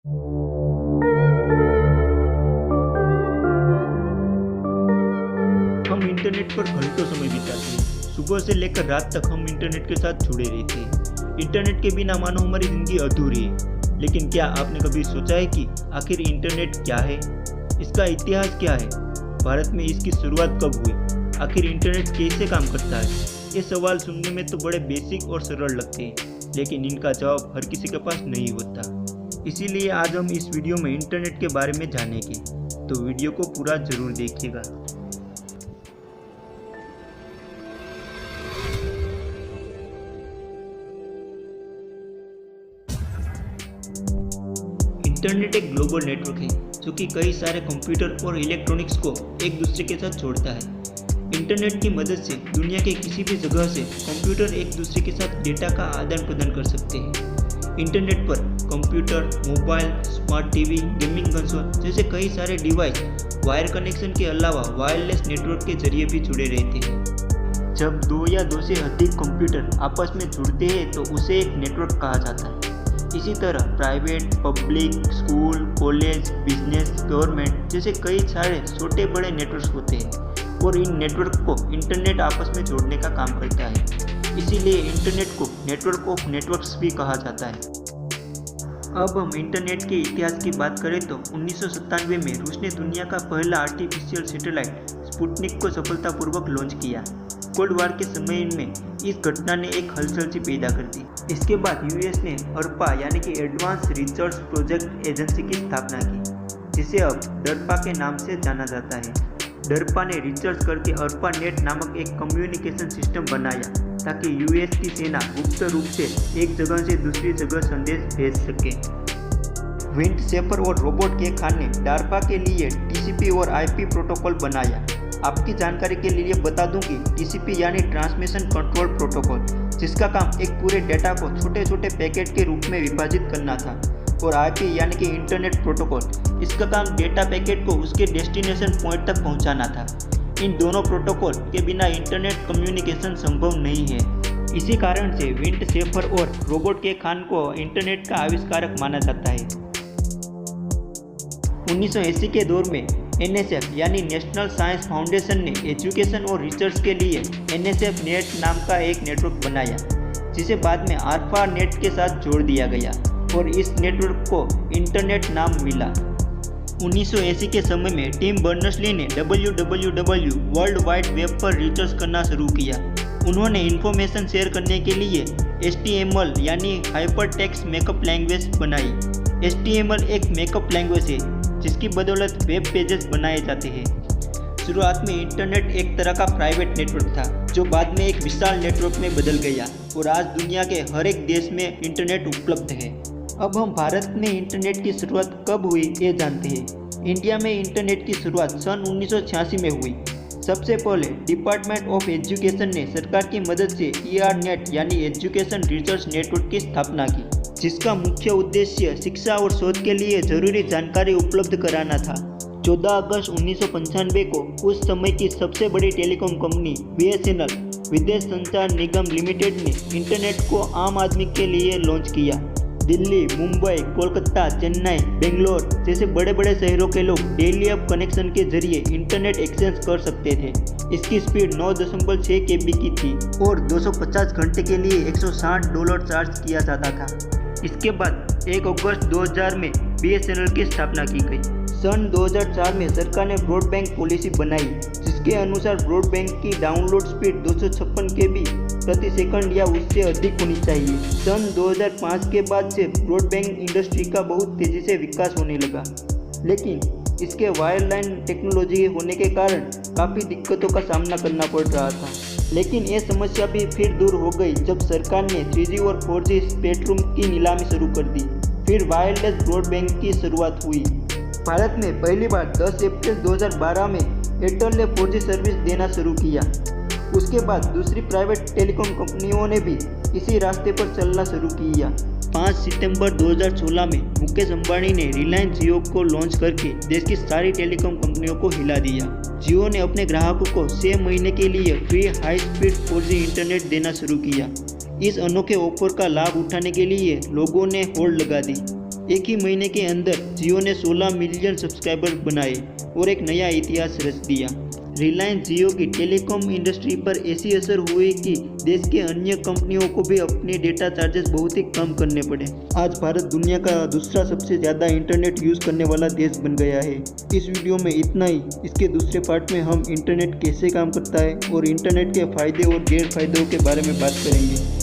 हम इंटरनेट पर घंटों समय बिताते हैं। सुबह से लेकर रात तक हम इंटरनेट के साथ जुड़े रहते हैं। इंटरनेट के बिना मानो हमारी जिंदगी अधूरी है। लेकिन क्या आपने कभी सोचा है कि आखिर इंटरनेट क्या है? इसका इतिहास क्या है? भारत में इसकी शुरुआत कब हुई? आखिर इंटरनेट कैसे काम करता है? ये सवाल सुनने में तो बड़े बेसिक और सरल लगते हैं, लेकिन इनका जवाब हर किसी के पास नहीं होता। इसीलिए आज हम इस वीडियो में इंटरनेट के बारे में जानेंगे, तो वीडियो को पूरा जरूर देखिएगा। इंटरनेट एक ग्लोबल नेटवर्क है जो कि कई सारे कंप्यूटर और इलेक्ट्रॉनिक्स को एक दूसरे के साथ जोड़ता है। इंटरनेट की मदद से दुनिया के किसी भी जगह से कंप्यूटर एक दूसरे के साथ डेटा का आदान प्रदान कर सकते हैं। इंटरनेट पर computer, mobile, smart TV, gaming console जैसे कई सारे डिवाइस वायर कनेक्शन के अलावा वायरलेस नेटवर्क के जरिए भी जुड़े रहते हैं। जब दो या दो से अधिक कंप्यूटर आपस में जुड़ते हैं तो उसे एक नेटवर्क कहा जाता है। इसी तरह private, public, school, college, business, government जैसे कई सारे छोटे बड़े नेटवर्क होते हैं और इन नेटवर्क को इंटरनेट आपस में जोड़ने का काम करता है। इसीलिए इंटरनेट को नेटवर्क ऑफ नेटवर्क्स भी कहा जाता है। अब हम इंटरनेट के इतिहास की बात करें तो 1997 में रूस ने दुनिया का पहला आर्टिफिशियल सैटेलाइट स्पुतनिक को सफलतापूर्वक लॉन्च किया। कोल्ड वार के समय में इस घटना ने एक हलचल सी पैदा कर दी। इसके बाद यूएस ने अर्पा यानी कि एडवांस रिसर्च प्रोजेक्ट एजेंसी की स्थापना की, जिसे अब डरपा के नाम से जाना जाता है। डरपा ने रिसर्च करके अर्पा नेट नामक एक कम्युनिकेशन सिस्टम बनाया ताकि यूएस की सेना गुप्त रूप से एक जगह से दूसरी जगह संदेश भेज सके। विंड शेफर और रॉबर्ट के खान ने डरपा के लिए टीसीपी और आईपी प्रोटोकॉल बनाया। आपकी जानकारी के लिए बता दूं कि टीसीपी यानी ट्रांसमिशन कंट्रोल प्रोटोकॉल, जिसका काम एक पूरे डेटा को छोटे छोटे पैकेट के रूप में विभाजित करना था, और आईपी यानी कि इंटरनेट प्रोटोकॉल, इसका काम डेटा पैकेट को उसके डेस्टिनेशन पॉइंट तक पहुंचाना था। इन दोनों प्रोटोकॉल के बिना इंटरनेट कम्युनिकेशन संभव नहीं है। इसी कारण से विंड शेफर और रॉबर्ट के खान को इंटरनेट का आविष्कारक माना जाता है। 1980 के दौर में एनएसएफ यानी नेशनल साइंस फाउंडेशन ने एजुकेशन और रिसर्च के लिए एनएसएफ नेट नाम का एक नेटवर्क बनाया, जिसे बाद में आर्पा नेट के साथ जोड़ दिया गया और इस नेटवर्क को इंटरनेट नाम मिला। 1980 के समय में टिम बर्नर्स-ली ने www वर्ल्ड वाइड वेब पर रिसर्च करना शुरू किया। उन्होंने इंफॉर्मेशन शेयर करने के लिए HTML यानी हाइपर टेक्स्ट मेकअप लैंग्वेज बनाई। HTML एक मेकअप लैंग्वेज है जिसकी बदौलत वेब पेजेस बनाए जाते हैं। शुरुआत में इंटरनेट एक तरह का प्राइवेट नेटवर्क था जो बाद में एक विशाल नेटवर्क में बदल गया और आज दुनिया के हर एक देश में इंटरनेट उपलब्ध है। अब हम भारत में इंटरनेट की शुरुआत कब हुई ये जानते हैं। इंडिया में इंटरनेट की शुरुआत सन 1986 में हुई। सबसे पहले डिपार्टमेंट ऑफ एजुकेशन ने सरकार की मदद से ERNet यानी एजुकेशन रिसर्च नेटवर्क की स्थापना की, जिसका मुख्य उद्देश्य शिक्षा और शोध के लिए जरूरी जानकारी उपलब्ध कराना था। 14 अगस्त 1995 को उस समय की सबसे बड़ी टेलीकॉम कंपनी BSNL विदेश संचार निगम लिमिटेड ने इंटरनेट को आम आदमी के लिए लॉन्च किया। दिल्ली, मुंबई, कोलकाता, चेन्नई, बेंगलोर जैसे बड़े बड़े शहरों के लोग डेली अप कनेक्शन के जरिए इंटरनेट एक्सेस कर सकते थे। इसकी स्पीड 9.6 KB की थी और 250 घंटे के लिए $160 चार्ज किया जाता था। इसके बाद 1 अगस्त 2000 में BSNL की स्थापना की गई। सन 2004 में सरकार ने ब्रॉडबैंड पॉलिसी बनाई, जिसके अनुसार ब्रॉडबैंड की डाउनलोड स्पीड 256 KB प्रति सेकंड या उससे अधिक होनी चाहिए। सन 2005 के बाद से ब्रॉडबैंड इंडस्ट्री का बहुत तेजी से विकास होने लगा, लेकिन इसके वायरलाइन टेक्नोलॉजी होने के कारण काफ़ी दिक्कतों का सामना करना पड़ रहा था। लेकिन ये समस्या भी फिर दूर हो गई जब सरकार ने 3G और 4G स्पेक्ट्रम की नीलामी शुरू कर दी। फिर वायरलेस ब्रॉडबैंड की शुरुआत हुई। भारत में पहली बार 10 अप्रैल 2012 में एयरटेल ने 4G सर्विस देना शुरू किया। उसके बाद दूसरी प्राइवेट टेलीकॉम कंपनियों ने भी इसी रास्ते पर चलना शुरू किया। 5 सितंबर 2016 में मुकेश अंबानी ने रिलायंस जियो को लॉन्च करके देश की सारी टेलीकॉम कंपनियों को हिला दिया। जियो ने अपने ग्राहकों को 6 महीने के लिए free high speed 4G internet देना शुरू किया। इस अनोखे ऑफर का लाभ उठाने के लिए लोगों ने होड़ लगा दी। एक ही महीने के अंदर जियो ने 16 मिलियन सब्सक्राइबर बनाए और एक नया इतिहास रच दिया। रिलायंस जियो की टेलीकॉम इंडस्ट्री पर ऐसी असर हुई कि देश के अन्य कंपनियों को भी अपने डेटा चार्जेस बहुत ही कम करने पड़े। आज भारत दुनिया का दूसरा सबसे ज़्यादा इंटरनेट यूज़ करने वाला देश बन गया है। इस वीडियो में इतना ही। इसके दूसरे पार्ट में हम इंटरनेट कैसे काम करता है और इंटरनेट के फ़ायदे और गैर फायदों के बारे में बात करेंगे।